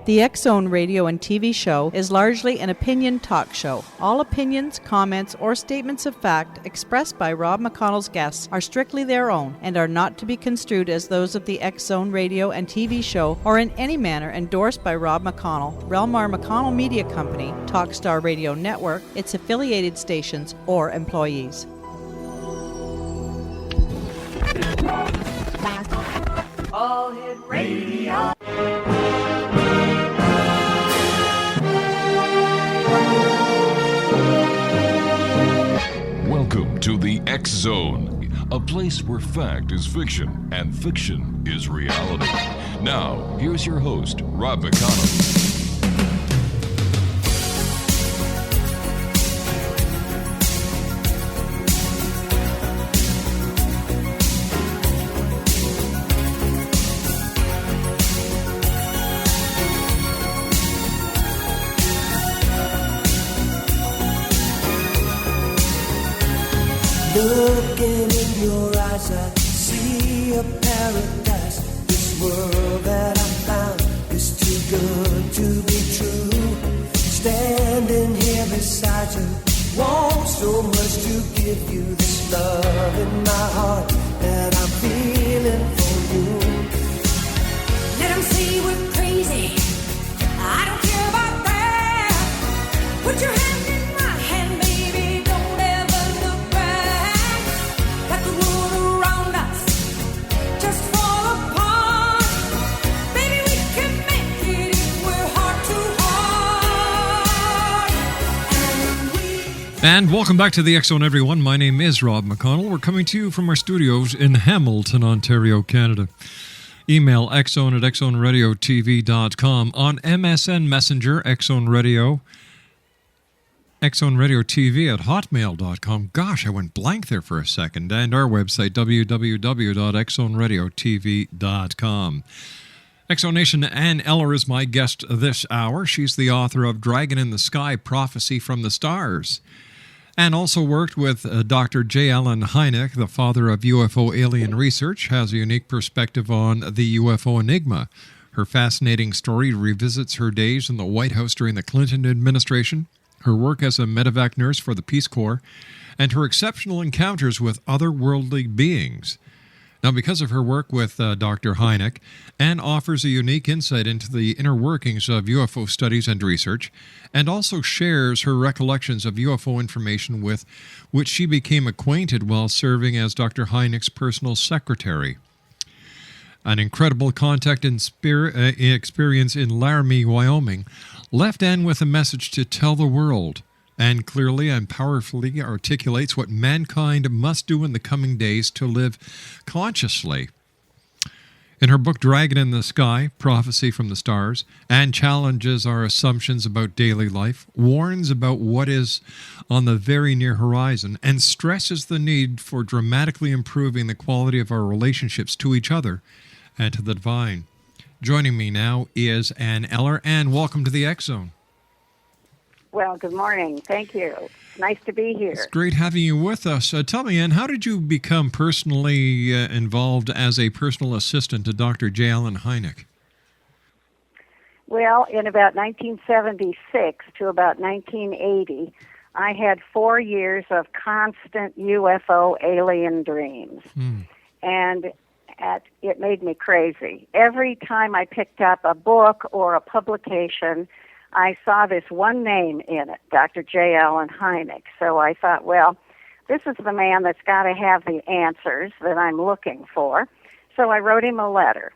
The X-Zone radio and TV show is largely an opinion talk show. All opinions, comments, or statements of fact expressed by Rob McConnell's guests are strictly their own and are not to be construed as those of the X-Zone radio and TV show or in any manner endorsed by Rob McConnell, REL-MAR McConnell Media Company, Talkstar Radio Network, its affiliated stations, or employees. All Hit Radio. Welcome to the X-Zone, a place where fact is fiction and fiction is reality. Now, here's your host, Rob McConnell. Looking in your eyes, I see a paradise. This world that I found is too good to be true. Standing here beside you, want so much to give you this love in my heart that I'm feeling for you. Let them say we're crazy. I don't care about that. Put your hand in my hand, baby. Don't ever look back. Let the world around us just fall apart. Baby, we can make it if we're heart to heart. And welcome back to the X-Zone, everyone. My name is Rob McConnell. We're coming to you from our studios in Hamilton, Ontario, Canada. Email xzone at xzoneradiotv.com. On MSN Messenger, X-Zone Radio. X-Zone Radio TV at hotmail.com. Gosh, I went blank there for a second. And our website, www.xzoneradiotv.com. X-Zone Nation, Ann Eller is my guest this hour. She's the author of Dragon in the Sky, Prophecy from the Stars. And also worked with Dr. J. Allen Hynek, the father of UFO alien research, has a unique perspective on the UFO enigma. Her fascinating story revisits her days in the White House during the Clinton administration, her work as a medevac nurse for the Peace Corps, and her exceptional encounters with otherworldly beings. Now, because of her work with Dr. Hynek, Anne offers a unique insight into the inner workings of UFO studies and research, and also shares her recollections of UFO information with which she became acquainted while serving as Dr. Hynek's personal secretary. An incredible contact and experience in Laramie, Wyoming, left Anne with a message to tell the world, and clearly and powerfully articulates what mankind must do in the coming days to live consciously. In her book, Dragon in the Sky, Prophecy from the Stars, Anne challenges our assumptions about daily life, warns about what is on the very near horizon, and stresses the need for dramatically improving the quality of our relationships to each other and to the divine. Joining me now is Ann Eller. Ann, welcome to the X-Zone. Well, good morning. Thank you. Nice to be here. It's great having you with us. Tell me, Ann, how did you become personally involved as a personal assistant to Dr. J. Allen Hynek? Well, in about 1976 to about 1980, I had 4 years of constant UFO alien dreams. And it made me crazy. Every time I picked up a book or a publication, I saw this one name in it, Dr. J. Allen Hynek. So I thought, well, this is the man that's got to have the answers that I'm looking for. So I wrote him a letter.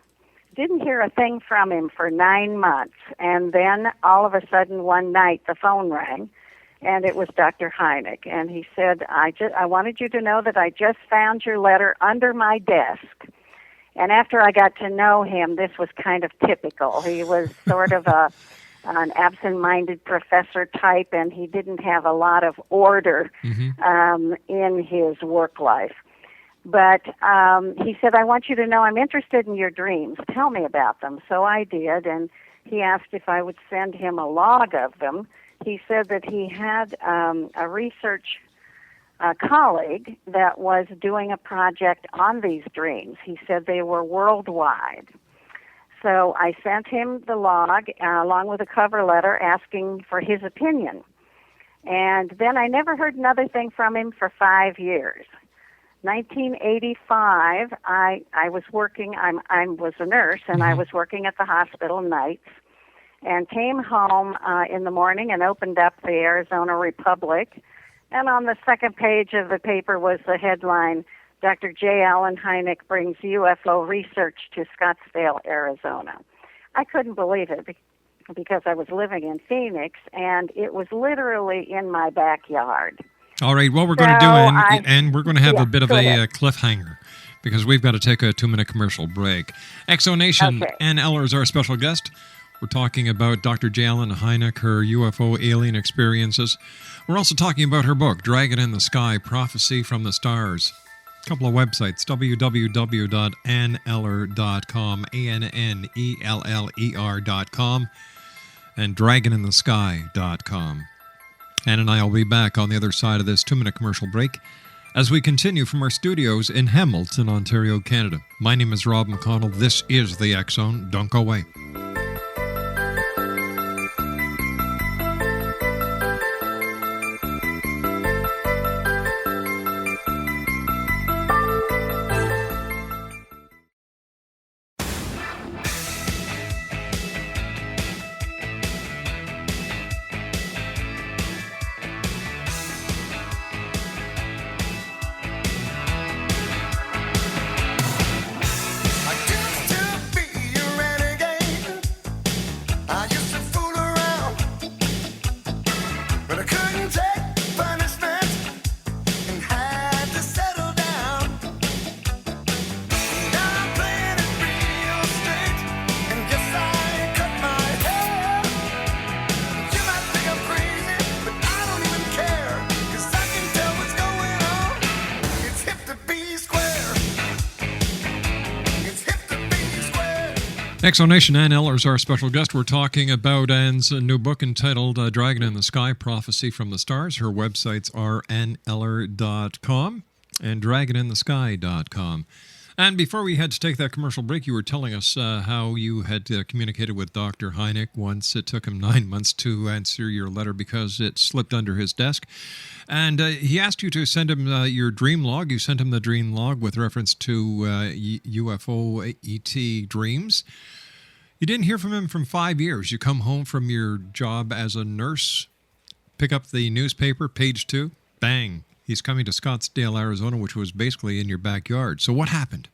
Didn't hear a thing from him for 9 months. And then all of a sudden one night the phone rang, and it was Dr. Hynek. And he said, I wanted you to know that I just found your letter under my desk. And after I got to know him, this was kind of typical. He was sort of an absent-minded professor type, and he didn't have a lot of order in his work life. But he said, I want you to know I'm interested in your dreams. Tell me about them. So I did, and he asked if I would send him a log of them. He said that he had a research colleague that was doing a project on these dreams. He said they were worldwide. So I sent him the log along with a cover letter asking for his opinion. And then I never heard another thing from him for 5 years. 1985, I was working, I was a nurse, and I was working at the hospital nights, and came home in the morning and opened up the Arizona Republic. And on the second page of the paper was the headline, Dr. J. Allen Hynek brings UFO research to Scottsdale, Arizona. I couldn't believe it because I was living in Phoenix, and it was literally in my backyard. All right, what we're going to do, and we're going to have a bit of a cliffhanger, because we've got to take a 2-minute commercial break. Exonation, Ann Eller is our special guest. We're talking about Dr. J. Allen Hynek, her UFO alien experiences. We're also talking about her book, Dragon in the Sky, Prophecy from the Stars. A couple of websites, www.anneller.com, ANNELLER.com, and dragoninthesky.com. Ann and I will be back on the other side of this 2-minute commercial break as we continue from our studios in Hamilton, Ontario, Canada. My name is Rob McConnell. This is the X Zone. Don't go away. Exonation, Ann Eller is our special guest. We're talking about Ann's new book entitled Dragon in the Sky, Prophecy from the Stars. Her websites are anneller.com and dragoninthesky.com. And before we had to take that commercial break, you were telling us how you had communicated with Dr. Hynek once. It took him 9 months to answer your letter because it slipped under his desk. And he asked you to send him your dream log. You sent him the dream log with reference to UFO ET dreams. You didn't hear from him for 5 years. You come home from your job as a nurse, pick up the newspaper, page 2, bang. He's coming to Scottsdale, Arizona, which was basically in your backyard. So what happened?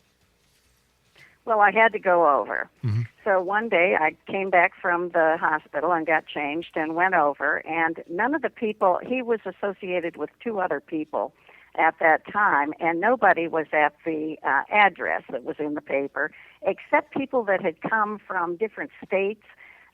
Well, I had to go over. Mm-hmm. So one day I came back from the hospital and got changed and went over, and none of the people, he was associated with 2 other people at that time, and nobody was at the address that was in the paper, except people that had come from different states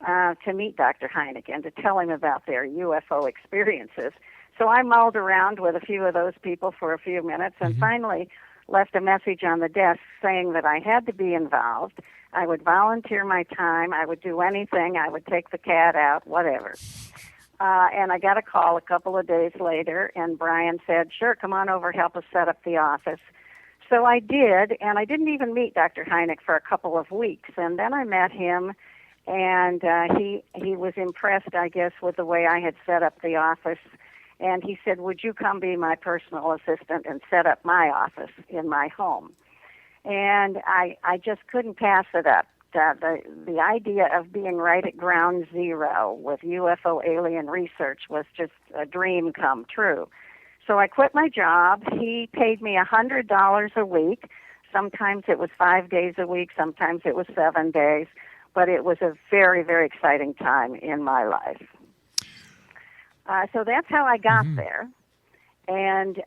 to meet Dr. Hynek and to tell him about their UFO experiences. So I mulled around with a few of those people for a few minutes and finally left a message on the desk saying that I had to be involved. I would volunteer my time. I would do anything. I would take the cat out, whatever. And I got a call a couple of days later, and Brian said, sure, come on over, help us set up the office. So I did, and I didn't even meet Dr. Hynek for a couple of weeks. And then I met him, and he was impressed, I guess, with the way I had set up the office. And he said, would you come be my personal assistant and set up my office in my home? And I just couldn't pass it up. The idea of being right at ground zero with UFO alien research was just a dream come true. So I quit my job. He paid me $100 a week. Sometimes it was 5 days a week. Sometimes it was 7 days. But it was a very, very exciting time in my life. So that's how I got there. And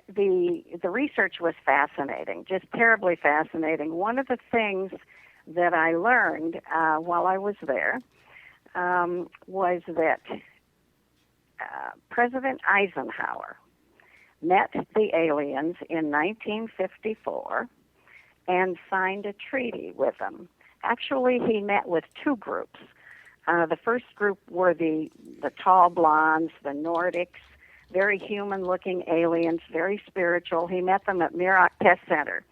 the research was fascinating, just terribly fascinating. One of the things that I learned while I was there was that President Eisenhower met the aliens in 1954 and signed a treaty with them. Actually, he met with 2 groups. The first group were the tall blondes, the Nordics, very human-looking aliens, very spiritual. He met them at Muroc Test Center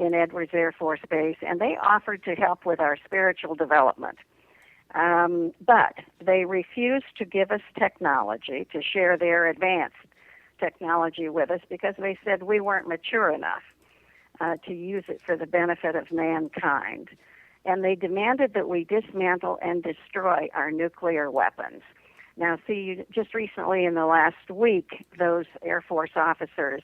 in Edwards Air Force Base, and they offered to help with our spiritual development. But they refused to give us technology, to share their advanced technology with us, because they said we weren't mature enough to use it for the benefit of mankind. And they demanded that we dismantle and destroy our nuclear weapons. Now, see, just recently in the last week, those Air Force officers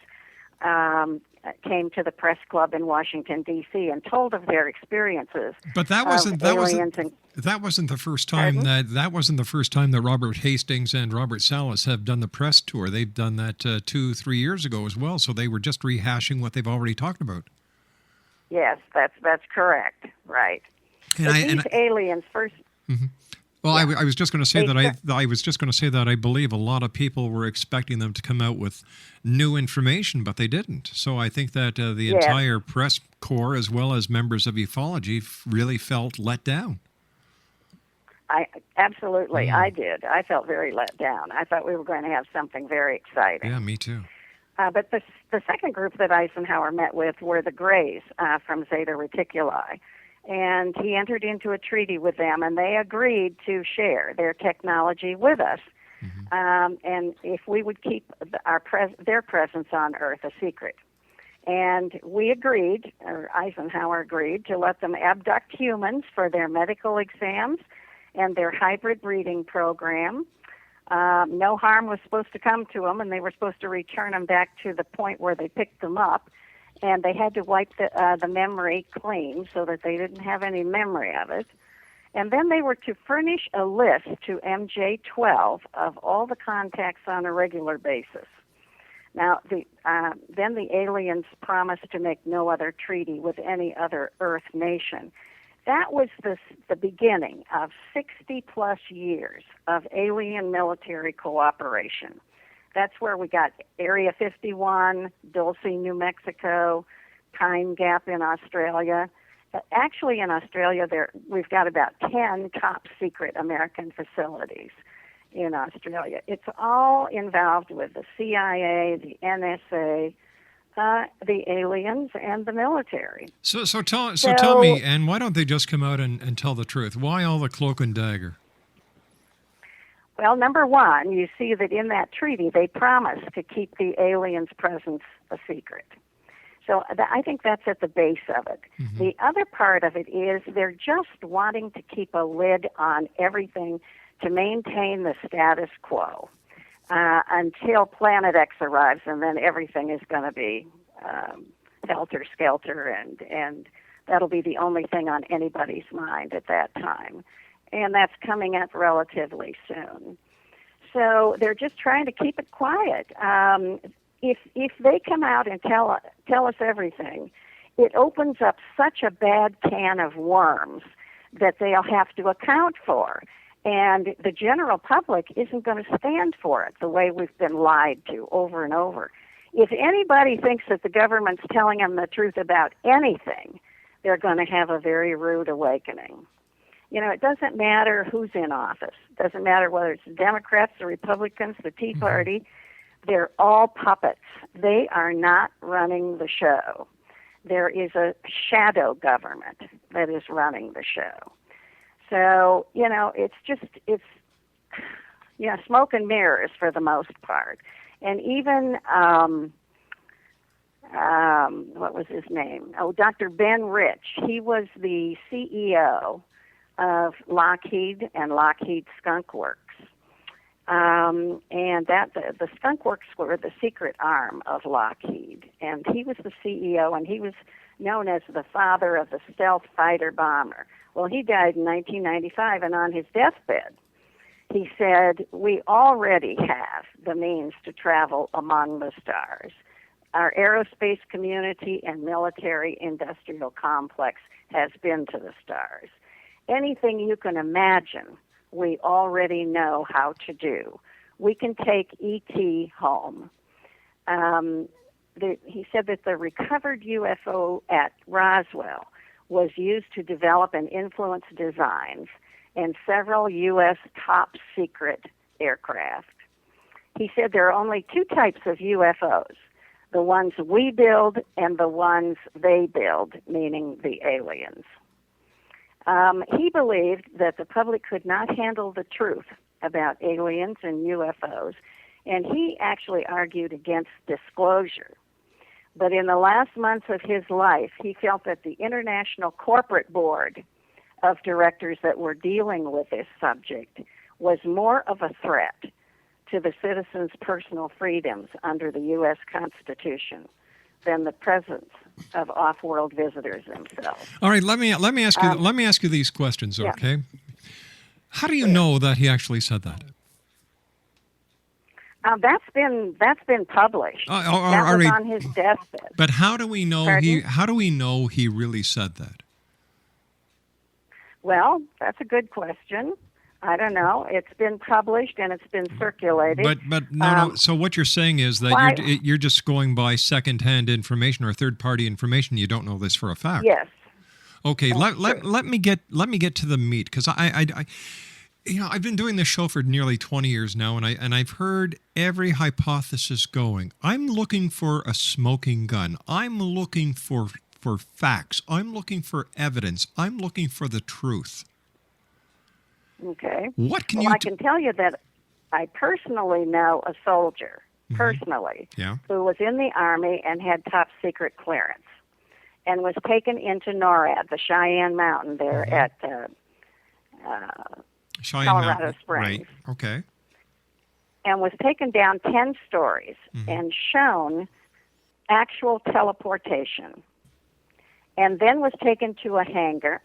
came to the press club in Washington, D.C. and told of their experiences. But that wasn't the first time that Robert Hastings and Robert Salas have done the press tour. They've done that 2-3 years ago as well. So they were just rehashing what they've already talked about. Yes, that's correct. Right. These aliens first. Mm-hmm. Well, yeah. I was just going to say that I believe a lot of people were expecting them to come out with new information, but they didn't. So I think that the entire press corps, as well as members of ufology, really felt let down. I did. I felt very let down. I thought we were going to have something very exciting. Yeah, me too. But the second group that Eisenhower met with were the Greys from Zeta Reticuli. And he entered into a treaty with them, and they agreed to share their technology with us. Mm-hmm. And if we would keep their presence on Earth a secret. And we agreed, or Eisenhower agreed, to let them abduct humans for their medical exams and their hybrid breeding program. No harm was supposed to come to them, and they were supposed to return them back to the point where they picked them up. And they had to wipe the memory clean so that they didn't have any memory of it. And then they were to furnish a list to MJ-12 of all the contacts on a regular basis. Now, then the aliens promised to make no other treaty with any other Earth nation. That was the beginning of 60-plus years of alien military cooperation. That's where we got Area 51, Dulce, New Mexico, Pine Gap in Australia. Actually, in Australia, we've got about 10 top-secret American facilities in Australia. It's all involved with the CIA, the NSA, the aliens, and the military. So tell me, and why don't they just come out and tell the truth? Why all the cloak and dagger? Well, number one, you see that in that treaty they promised to keep the aliens' presence a secret. So I think that's at the base of it. Mm-hmm. The other part of it is they're just wanting to keep a lid on everything to maintain the status quo until Planet X arrives, and then everything is going to be helter-skelter, and that'll be the only thing on anybody's mind at that time. And that's coming up relatively soon. So they're just trying to keep it quiet. If they come out and tell us everything, it opens up such a bad can of worms that they'll have to account for. And the general public isn't going to stand for it the way we've been lied to over and over. If anybody thinks that the government's telling them the truth about anything, they're going to have a very rude awakening. You know, it doesn't matter who's in office. It doesn't matter whether it's the Democrats, the Republicans, the Tea Party. They're all puppets. They are not running the show. There is a shadow government that is running the show. So, you know, it's smoke and mirrors for the most part. And even, what was his name? Oh, Dr. Ben Rich. He was the CEO of Lockheed and Lockheed Skunk Works. And that the Skunk Works were the secret arm of Lockheed. And he was the CEO, and he was known as the father of the stealth fighter bomber. Well, he died in 1995, and on his deathbed, he said, "We already have the means to travel among the stars. Our aerospace community and military industrial complex has been to the stars. Anything you can imagine, we already know how to do. We can take ET home." He said that the recovered UFO at Roswell was used to develop and influence designs in several U.S. top-secret aircraft. He said there are only two types of UFOs, the ones we build and the ones they build, meaning the aliens. He believed that the public could not handle the truth about aliens and UFOs, and he actually argued against disclosure. But in the last months of his life, he felt that the International Corporate Board of Directors that were dealing with this subject was more of a threat to the citizens' personal freedoms under the U.S. Constitution than the presence of off-world visitors themselves. All right, let me ask you these questions, okay? Yeah. How do you know that he actually said that? That's been published. That was on his deathbed. But how do we know he really said that? Well, that's a good question. I don't know. It's been published and it's been circulated. But no. So what you're saying is that you're just going by secondhand information or third-party information. You don't know this for a fact. Yes. Okay. Let me get to the meat, because I've been doing this show for nearly 20 years now, and I've heard every hypothesis going. I'm looking for a smoking gun. I'm looking for facts. I'm looking for evidence. I'm looking for the truth. Okay. What can I can tell you that I personally know a soldier, who was in the Army and had top secret clearance and was taken into NORAD, the Cheyenne Mountain there at Colorado Springs. Right. Okay. And was taken down 10 stories and shown actual teleportation. And then was taken to a hangar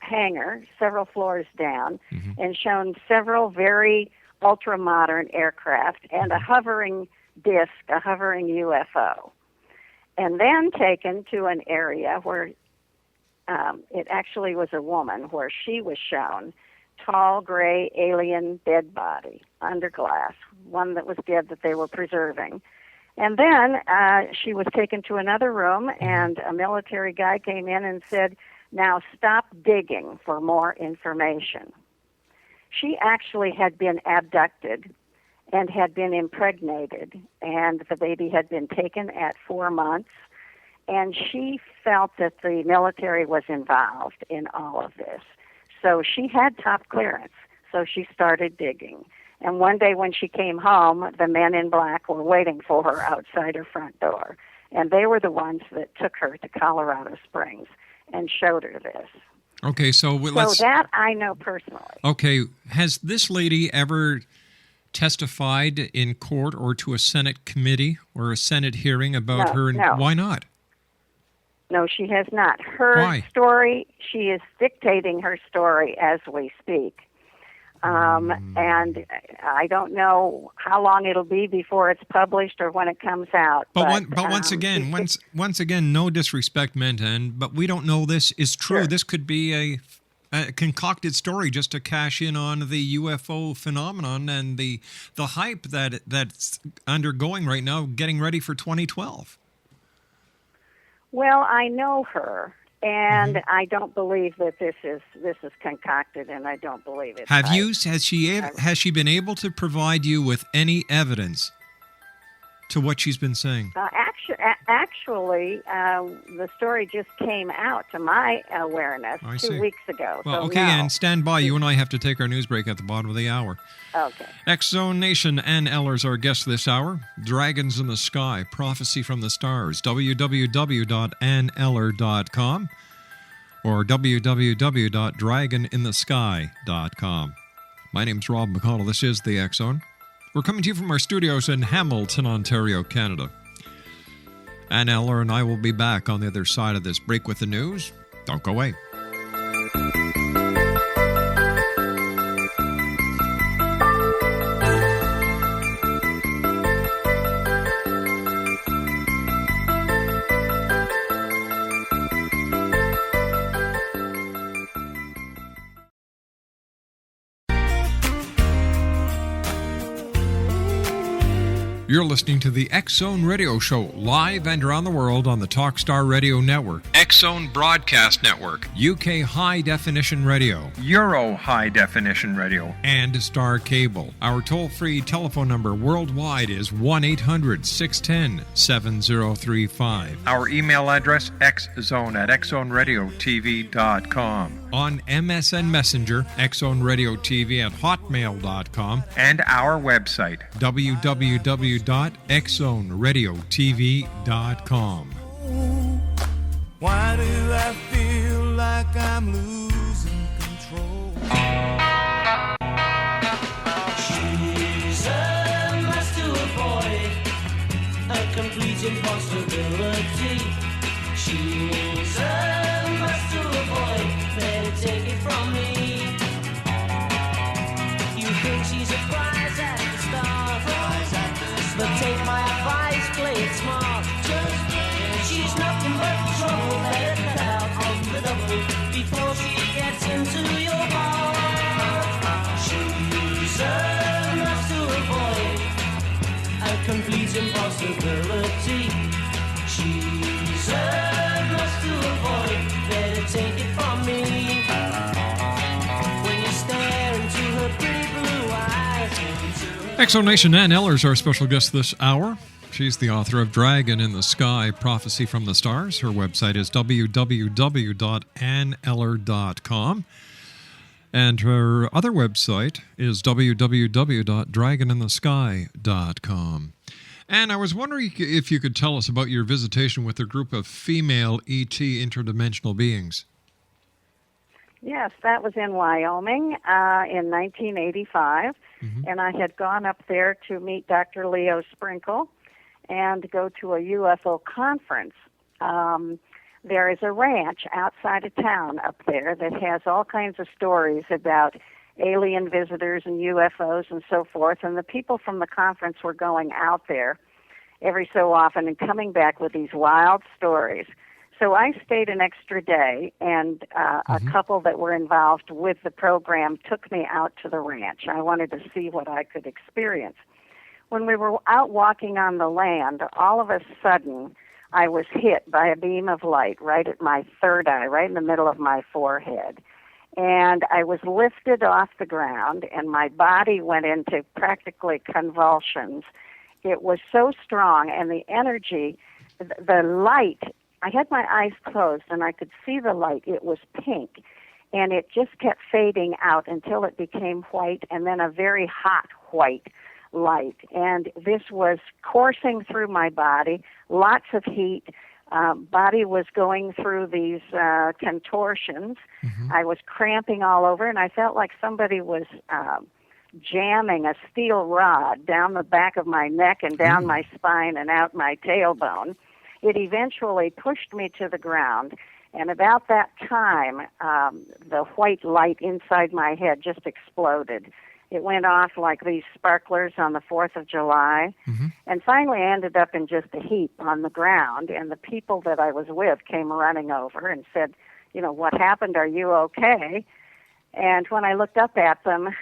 several floors down, and shown several very ultra-modern aircraft and a hovering disc, a hovering UFO. And then taken to an area where it actually was a woman, where she was shown tall, gray, alien dead body under glass, one that was dead that they were preserving. And then she was taken to another room, and a military guy came in and said, "Now stop digging for more information." She actually had been abducted and had been impregnated, and the baby had been taken at 4 months, and she felt that the military was involved in all of this. So she had top clearance, so she started digging. And one day when she came home, the men in black were waiting for her outside her front door. And they were the ones that took her to Colorado Springs and showed her this. Okay, so that I know personally. Okay, has this lady ever testified in court or to a Senate committee or a Senate hearing about her? No. Why not? No, she has not. Her story, she is dictating her story as we speak. And I don't know how long it'll be before it's published or when it comes out. But once again, no disrespect meant, but we don't know this is true. Sure. This could be a concocted story just to cash in on the UFO phenomenon and the hype that's undergoing right now, getting ready for 2012. Well, I know her. And I don't believe that this is concocted, and I don't believe it. Has she been able to provide you with any evidence to what she's been saying? Actually, the story just came out to my awareness 2 weeks ago. Well, so okay, and stand by. You and I have to take our news break at the bottom of the hour. Okay. X-Zone Nation, Ann Eller is our guest this hour. Dragons in the Sky, Prophecy from the Stars, www.anneller.com or www.dragoninthesky.com. My name's Rob McConnell. This is the X-Zone. We're coming to you from our studios in Hamilton, Ontario, Canada. Ann Eller and I will be back on the other side of this break with the news. Don't go away. You're listening to the X Zone Radio Show, live and around the world on the Talkstar Radio Network, X Zone Broadcast Network, UK High Definition Radio, Euro High Definition Radio, and Star Cable. Our toll-free telephone number worldwide is 1-800-610-7035. Our email address, xzone@xzoneradiotv.com. On MSN Messenger, xzoneradiotv@hotmail.com, and our website, www.xzoneradiotv.com. Why do I feel like I'm losing control? She's a must to avoid, a complete impossibility. She's a must to avoid, better take it from me. You think she's a prize at the start, but take my advice, play it smart. She's nothing but trouble, better cut out on the double before she gets into your heart. She's a must to avoid, a complete impossibility. She's a must to avoid, better take it from me. When you stare into her pretty blue eyes. Exonation Ann Eller is our special guest this hour. She's the author of Dragon in the Sky, Prophecy from the Stars. Her website is www.anneller.com. And her other website is www.dragoninthesky.com. And I was wondering if you could tell us about your visitation with a group of female ET interdimensional beings. Yes, that was in Wyoming in 1985, and I had gone up there to meet Dr. Leo Sprinkle and go to a UFO conference. There is a ranch outside of town up there that has all kinds of stories about alien visitors and UFOs and so forth, and the people from the conference were going out there every so often and coming back with these wild stories. So I stayed an extra day, and a couple that were involved with the program took me out to the ranch. I wanted to see what I could experience. When we were out walking on the land, all of a sudden I was hit by a beam of light right at my third eye, right in the middle of my forehead. And I was lifted off the ground, and my body went into practically convulsions. It was so strong, and the energy, the light, I had my eyes closed, and I could see the light. It was pink, and it just kept fading out until it became white, and then a very hot white light. And this was coursing through my body, lots of heat. Body was going through these contortions. I was cramping all over, and I felt like somebody was jamming a steel rod down the back of my neck and down my spine and out my tailbone. It eventually pushed me to the ground, and about that time, the white light inside my head just exploded. It went off like these sparklers on the 4th of July. And finally I ended up in just a heap on the ground, and the people that I was with came running over and said, you know, what happened? Are you okay? And when I looked up at them,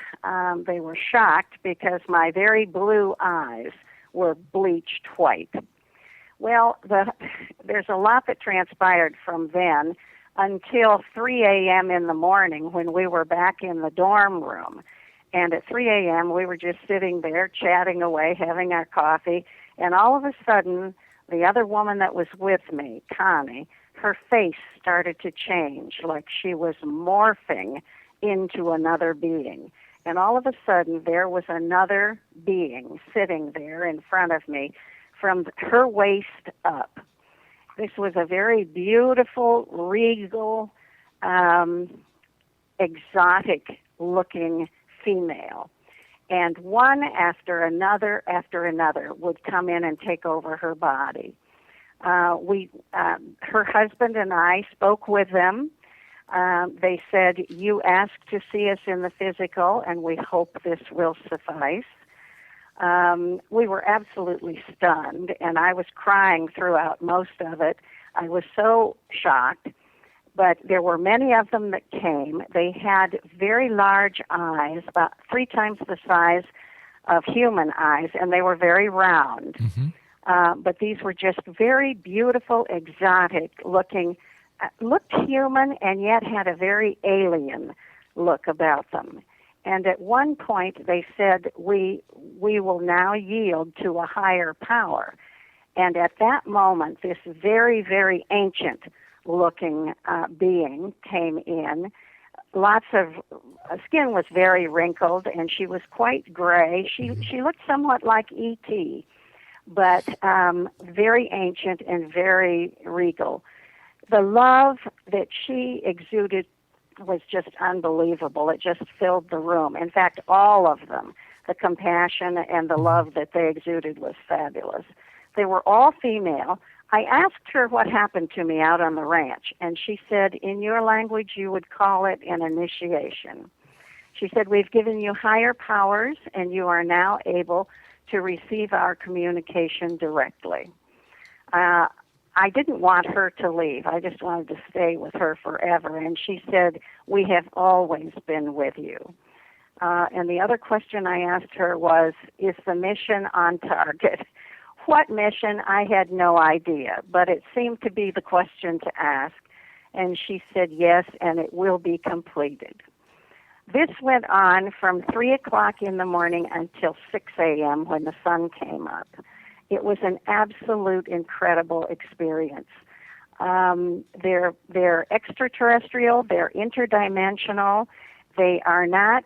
they were shocked because my very blue eyes were bleached white. Well, there's a lot that transpired from then until 3 a.m. in the morning when we were back in the dorm room. And at 3 a.m., we were just sitting there chatting away, having our coffee, and all of a sudden, the other woman that was with me, Connie, her face started to change, like she was morphing into another being. And all of a sudden, there was another being sitting there in front of me from her waist up. This was a very beautiful, regal, exotic-looking female, and one after another would come in and take over her body. Her husband and I spoke with them. They said, you asked to see us in the physical, and we hope this will suffice. We were absolutely stunned, and I was crying throughout most of it. I was so shocked. But there were many of them that came. They had very large eyes, about 3 times the size of human eyes, and they were very round. But these were just very beautiful, exotic looking, looked human and yet had a very alien look about them. And at one point they said, we will now yield to a higher power. And at that moment, this very, very ancient looking being came in. Lots of skin was very wrinkled, and she was quite gray. She looked somewhat like E.T., but very ancient and very regal. The love that she exuded was just unbelievable. It just filled the room. In fact, all of them, the compassion and the love that they exuded was fabulous. They were all female. I asked her what happened to me out on the ranch, and she said, in your language, you would call it an initiation. She said, we've given you higher powers, and you are now able to receive our communication directly. I didn't want her to leave. I just wanted to stay with her forever. And she said, we have always been with you. And the other question I asked her was, is the mission on target? What mission? I had no idea, but it seemed to be the question to ask. And she said, yes, and it will be completed. This went on from 3 o'clock in the morning until 6 a.m. when the sun came up. It was an absolute incredible experience. They're extraterrestrial, they're interdimensional, they are not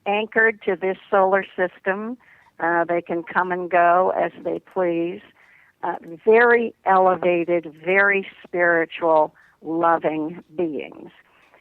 anchored to this solar system. They can come and go as they please. Very elevated, very spiritual, loving beings.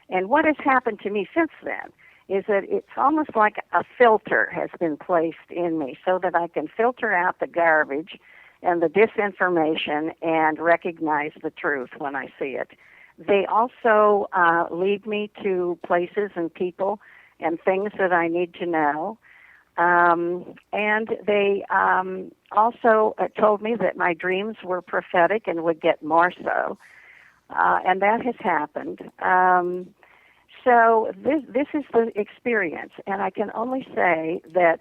And what has happened to me since then is that it's almost like a filter has been placed in me so that I can filter out the garbage and the disinformation and recognize the truth when I see it. They also lead me to places and people and things that I need to know. And they also told me that my dreams were prophetic and would get more so. And that has happened. So this is the experience, and I can only say that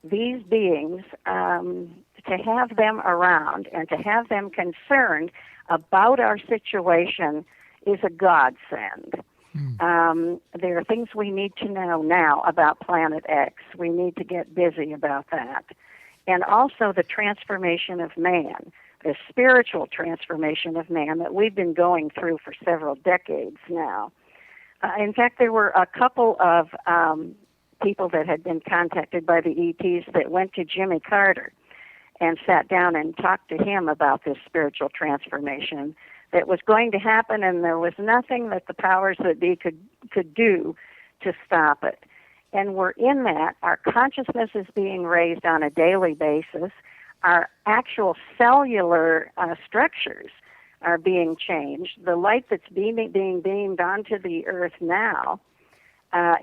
these beings, to have them around and to have them concerned about our situation is a godsend. There are things we need to know now about Planet X. We need to get busy about that. And also the transformation of man, the spiritual transformation of man that we've been going through for several decades now. In fact, there were a couple of people that had been contacted by the ETs that went to Jimmy Carter and sat down and talked to him about this spiritual transformation that was going to happen, and there was nothing that the powers that be could do to stop it. And we're in that. Our consciousness is being raised on a daily basis. Our actual cellular structures are being changed. The light that's being beamed onto the earth now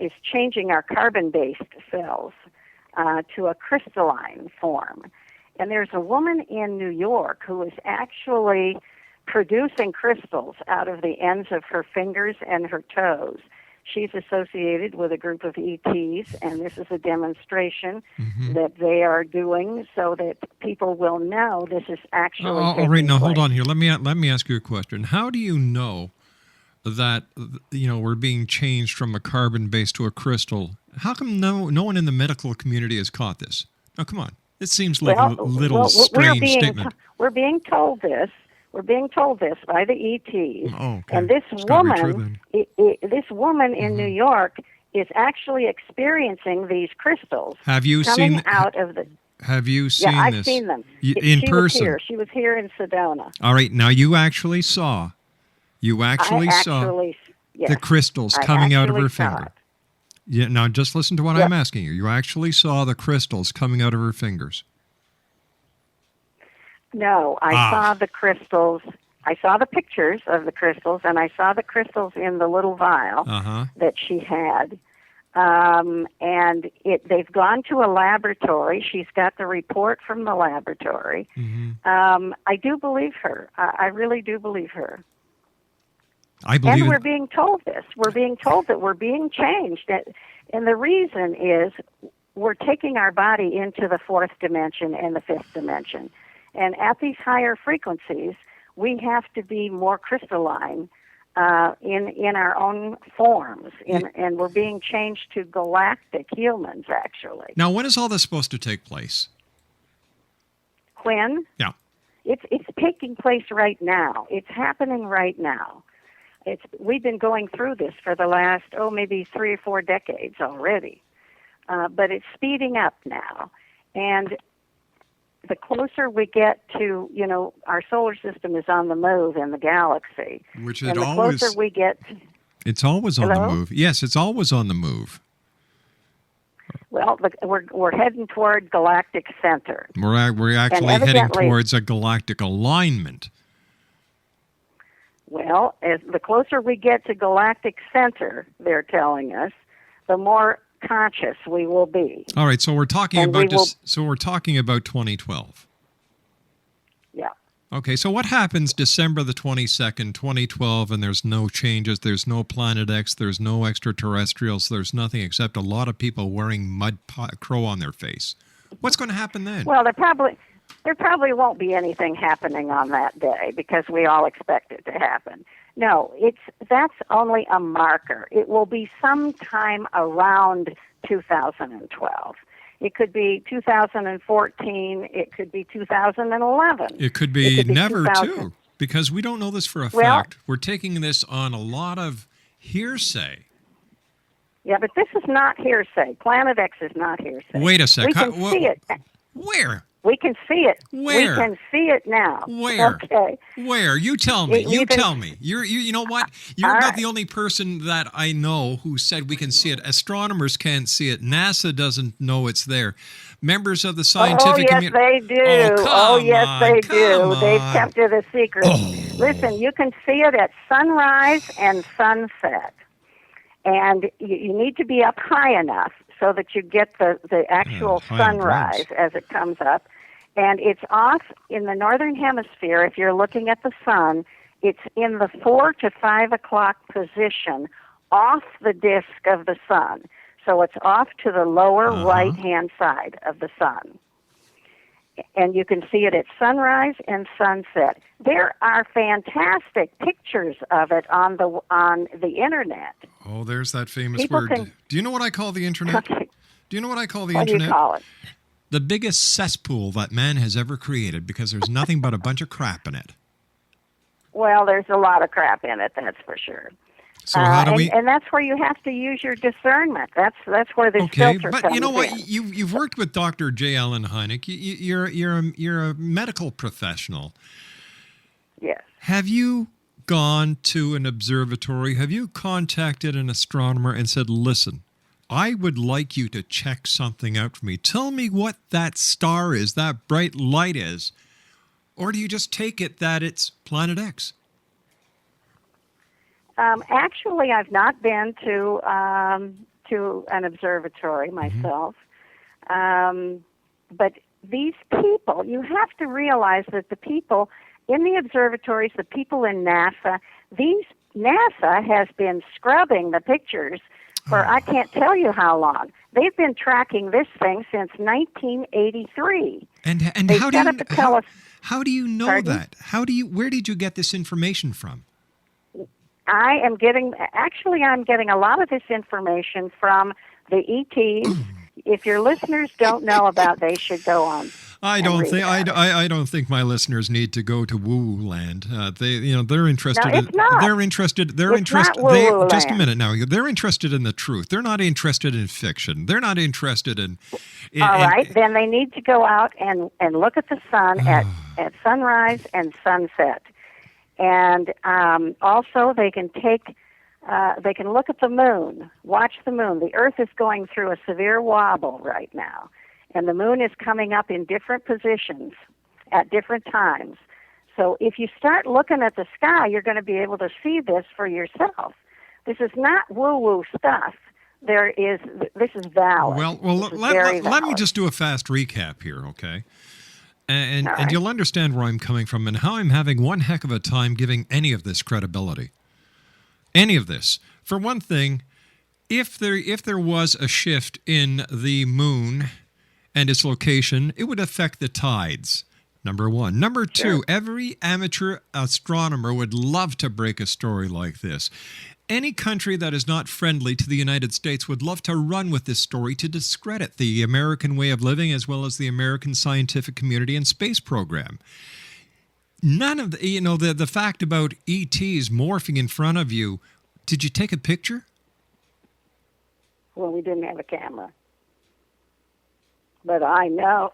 is changing our carbon-based cells to a crystalline form. And there's a woman in New York who is actually producing crystals out of the ends of her fingers and her toes. She's associated with a group of ETs, and this is a demonstration that they are doing so that people will know this is actually all right, now hold on here. Let me ask you a question. How do you know that we're being changed from a carbon base to a crystal? How come no one in the medical community has caught this? Now, come on. It seems like a little strange statement. We're being told this. We're being told this by the ETs. Oh, okay. And this woman in New York is actually experiencing these crystals. Have you coming seen out of the? Have you seen I've this? seen them In person? She was here in Sedona. All right. Now you actually saw. Yes, the crystals coming out of her finger. Yeah. Now just listen to what I'm asking you. You actually saw the crystals coming out of her fingers. No, I saw the crystals. I saw the pictures of the crystals, and I saw the crystals in the little vial that she had. And they've gone to a laboratory. She's got the report from the laboratory. I do believe her. I really do believe her. I believe and we're being told this. We're being told that we're being changed. And the reason is we're taking our body into the fourth dimension and the fifth dimension. And at these higher frequencies, we have to be more crystalline in our own forms, and we're being changed to galactic humans, actually. Now, when is all this supposed to take place? When? Yeah. It's taking place right now. It's happening right now. We've been going through this for the last, maybe 3 or 4 decades already. But it's speeding up now. And the closer we get to, our solar system is on the move in the galaxy. Which and the closer we get... It's always on the move. Yes, it's always on the move. Well, we're heading toward galactic center. We're actually heading towards a galactic alignment. Well, as the closer we get to galactic center, they're telling us, the more conscious we will be. All right, so we're talking about we're talking about 2012. Yeah. Okay, so what happens December the 22nd, 2012, and there's no changes, there's no Planet X, there's no extraterrestrials, there's nothing except a lot of people wearing mud crow on their face. What's going to happen then? Well, there probably won't be anything happening on that day because we all expect it to happen. No, that's only a marker. It will be sometime around 2012. It could be 2014. It could be 2011. It could be never, too, because we don't know this for a fact. We're taking this on a lot of hearsay. Yeah, but this is not hearsay. Planet X is not hearsay. Wait a sec. We can see it. Where? We can see it. Where? We can see it now. Where? Okay. Where? You tell me. Tell me. You know what? You're not the only person that I know who said we can see it. Astronomers can't see it. NASA doesn't know it's there. Members of the scientific community. Oh, yes, they do. They do. They've kept it a secret. Oh. Listen, you can see it at sunrise and sunset. And you need to be up high enough so that you get the actual sunrise as it comes up. And it's off in the northern hemisphere. If you're looking at the sun, it's in the 4 to 5 o'clock position off the disk of the sun. So it's off to the lower right-hand side of the sun. And you can see it at sunrise and sunset. There are fantastic pictures of it on the internet. Oh, there's that famous word. Do you know what I call the internet? Okay. Do you know what I call the internet? What do you call it? The biggest cesspool that man has ever created because there's nothing but a bunch of crap in it. Well, there's a lot of crap in it, that's for sure. So how do we? And that's where you have to use your discernment. That's where this filter comes in. But you know what? You've worked with Dr. J. Allen Hynek. You're a medical professional. Yes. Have you gone to an observatory? Have you contacted an astronomer and said, "Listen, I would like you to check something out for me. Tell me what that star is, that bright light is." Or do you just take it that it's Planet X? Actually, I've not been to an observatory myself. But these people, you have to realize that the people in the observatories, the people in NASA has been scrubbing the pictures for I can't tell you how long. They've been tracking this thing since 1983. And how do you know that? Where did you get this information from? I'm getting a lot of this information from the ETs. If your listeners don't know about, they should go on. I don't think my listeners need to go to woo land. They're interested. No, it's not. They're interested. Not woo-woo just a land. minute now. They're interested in the truth. They're not interested in fiction. They're not interested in. All right, then they need to go out and look at the sun at sunrise and sunset, and also they can look at the moon. Watch the moon. The Earth is going through a severe wobble right now. And the moon is coming up in different positions at different times. So if you start looking at the sky, you're going to be able to see this for yourself. This is not woo-woo stuff. This is valid. Well, let me just do a fast recap here, okay? And you'll understand where I'm coming from and how I'm having one heck of a time giving any of this credibility. Any of this. For one thing, If there was a shift in the moon and its location, it would affect the tides. Number one. Number two, every amateur astronomer would love to break a story like this. Any country that is not friendly to the United States would love to run with this story to discredit the American way of living as well as the American scientific community and space program. None of the fact about ETs morphing in front of you, did you take a picture? Well, we didn't have a camera. But I know,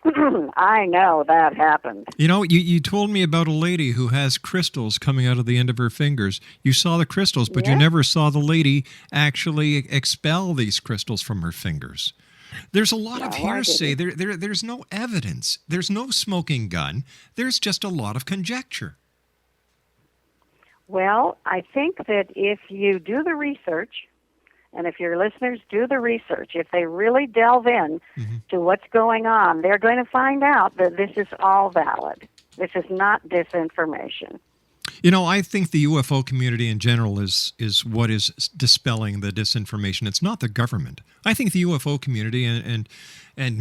I know that happened. You know, you told me about a lady who has crystals coming out of the end of her fingers. You saw the crystals, but you never saw the lady actually expel these crystals from her fingers. There's a lot of hearsay. There's no evidence. There's no smoking gun. There's just a lot of conjecture. Well, I think that if you do the research, and if your listeners do the research, if they really delve in to what's going on, they're going to find out that this is all valid. This is not disinformation. You know, I think the UFO community in general is what is dispelling the disinformation. It's not the government. I think the UFO community and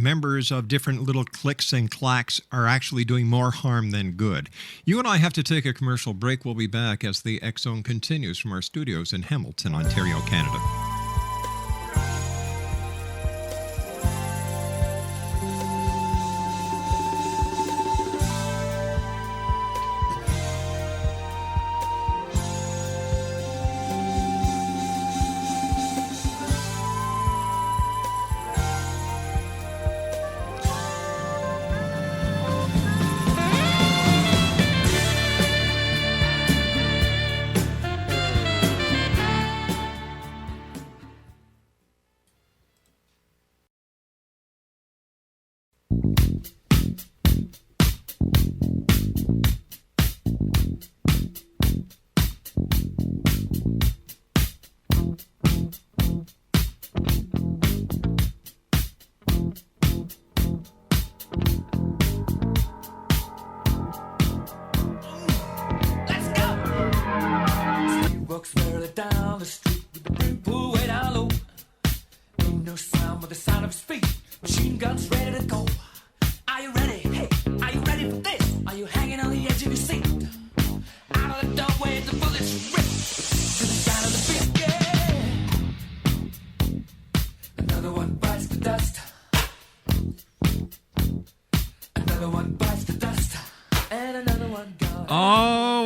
members of different little cliques and clacks are actually doing more harm than good. You and I have to take a commercial break. We'll be back as the X Zone continues from our studios in Hamilton, Ontario, Canada.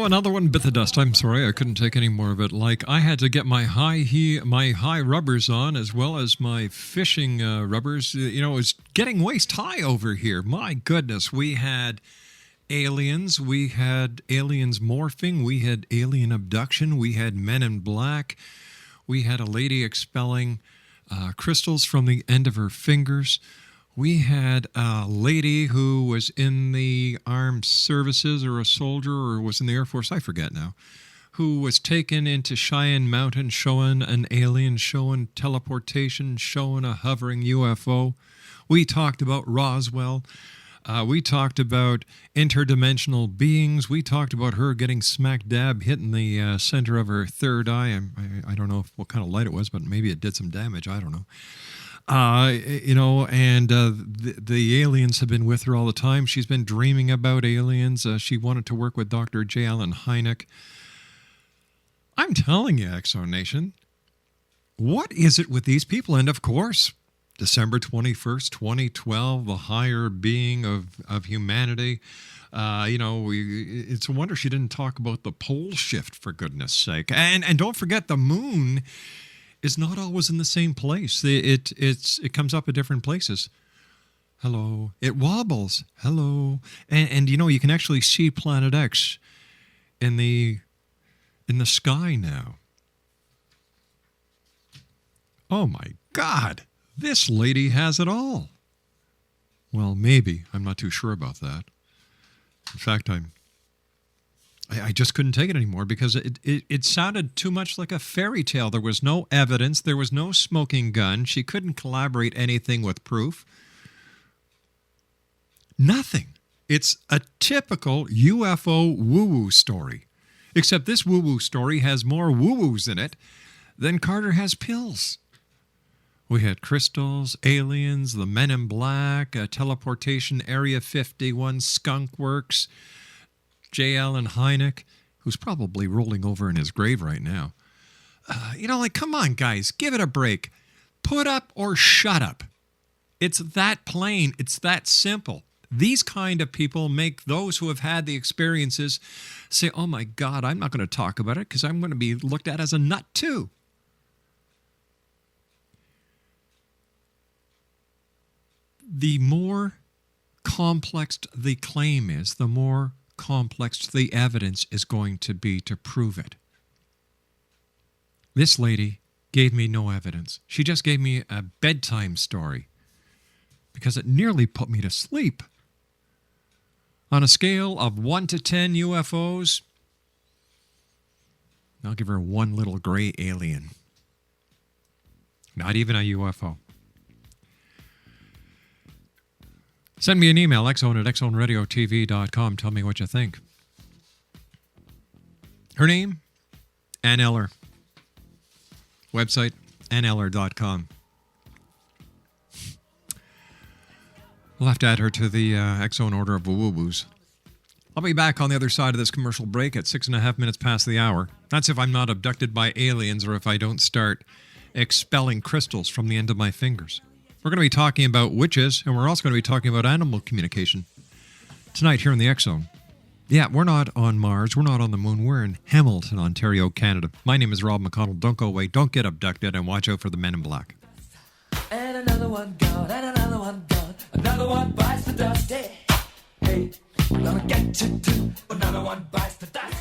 Another one bit the dust. I'm sorry, I couldn't take any more of it. Like, I had to get my high rubbers on as well as my fishing rubbers. You know, it's getting waist high over here. My goodness, we had aliens morphing, we had alien abduction, we had men in black, we had a lady expelling crystals from the end of her fingers. We had a lady who was in the armed services or a soldier or was in the Air Force, I forget now, who was taken into Cheyenne Mountain showing an alien, showing teleportation, showing a hovering UFO. We talked about Roswell. We talked about interdimensional beings. We talked about her getting smack dab hit in the center of her third eye. I don't know what kind of light it was, but maybe it did some damage. I don't know. The aliens have been with her all the time. She's been dreaming about aliens. She wanted to work with Dr. J. Allen Hynek. I'm telling you, Exo Nation, what is it with these people? And of course, December 21st, 2012, the higher being of humanity. It's a wonder she didn't talk about the pole shift, for goodness sake. And don't forget, the moon is not always in the same place. It comes up at different places. Hello. It wobbles. Hello. And you can actually see Planet X in the sky now. Oh my God. This lady has it all. Well, maybe. I'm not too sure about that. In fact, I just couldn't take it anymore because it sounded too much like a fairy tale. There was no evidence. There was no smoking gun. She couldn't collaborate anything with proof. Nothing. It's a typical UFO woo-woo story. Except this woo-woo story has more woo-woos in it than Carter has pills. We had crystals, aliens, the Men in Black, teleportation, Area 51, Skunk Works, J. Allen Hynek, who's probably rolling over in his grave right now. Come on, guys, give it a break. Put up or shut up. It's that plain. It's that simple. These kind of people make those who have had the experiences say, oh my God, I'm not going to talk about it because I'm going to be looked at as a nut too. The more complex the claim is, the more complex the evidence is going to be to prove it. This lady gave me no evidence. She just gave me a bedtime story because it nearly put me to sleep. On a scale of 1 to 10 UFOs, I'll give her one little gray alien. Not even a UFO. Send me an email, xzone@xzoneradiotv.com. Tell me what you think. Her name? Eller. Website, Eller.com. We'll have to add her to the X-Zone order of woo-woo-boos. I'll be back on the other side of this commercial break at 6.5 minutes past the hour. That's if I'm not abducted by aliens or if I don't start expelling crystals from the end of my fingers. We're going to be talking about witches, and we're also going to be talking about animal communication tonight here in the X-Zone. Yeah, we're not on Mars. We're not on the moon. We're in Hamilton, Ontario, Canada. My name is Rob McConnell. Don't go away. Don't get abducted, and watch out for the Men in Black. And another one gone, and another one gone. Another one bites the dust. Hey, we're gonna get you too. Another one bites the dust.